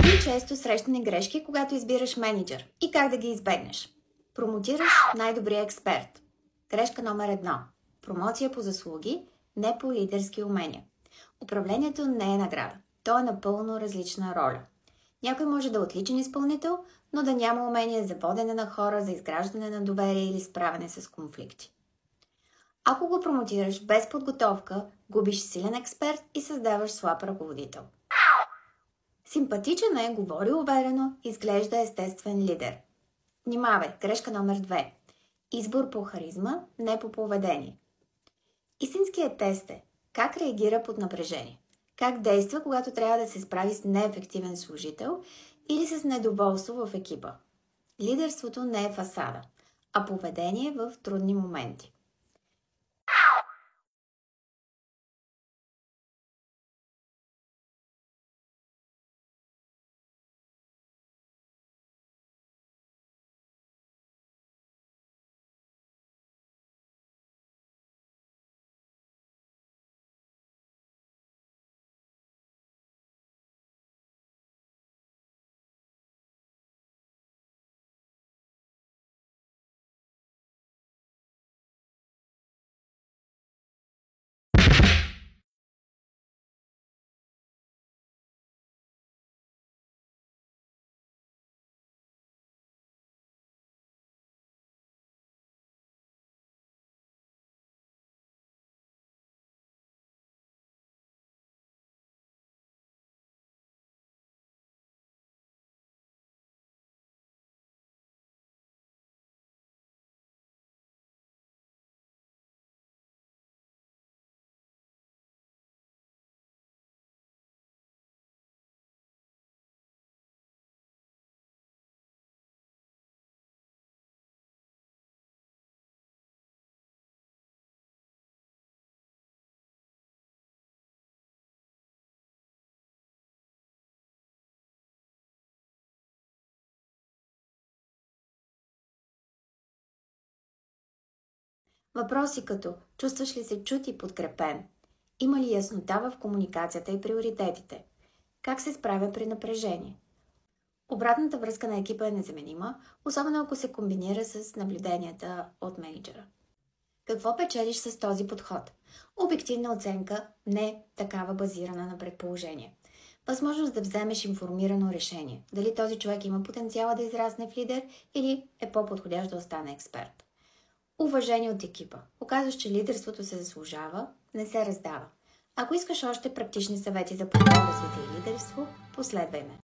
И често срещани грешки, когато избираш мениджър и как да ги избегнеш. Промотираш най-добрия експерт. Грешка номер 1. Промоция по заслуги, не по лидерски умения. Управлението не е награда. То е напълно различна роля. Някой може да е отличен изпълнител, но да няма умение за водене на хора, за изграждане на доверие или справяне с конфликти. Ако го промотираш без подготовка, губиш силен експерт и създаваш слаб ръководител. Симпатичен е, говори уверено, изглежда естествен лидер. Внимавай, грешка номер 2. Избор по харизма, не по поведение. Истинският тест е как реагира под напрежение. Как действа, когато трябва да се справи с неефективен служител или с недоволство в екипа. Лидерството не е фасада, а поведение в трудни моменти. Въпроси като чувстваш ли се чут и подкрепен? Има ли яснота в комуникацията и приоритетите? Как се справя при напрежение? Обратната връзка на екипа е незаменима, особено ако се комбинира с наблюденията от менеджера. Какво печелиш с този подход? Обективна оценка, не такава базирана на предположение. Възможност да вземеш информирано решение. Дали този човек има потенциала да израсне в лидер или е по-подходящ да остане експерт. Уважение от екипа. Показваш, че лидерството се заслужава, не се раздава. Ако искаш още практични съвети за по-добро развитие и лидерство, последвай ме.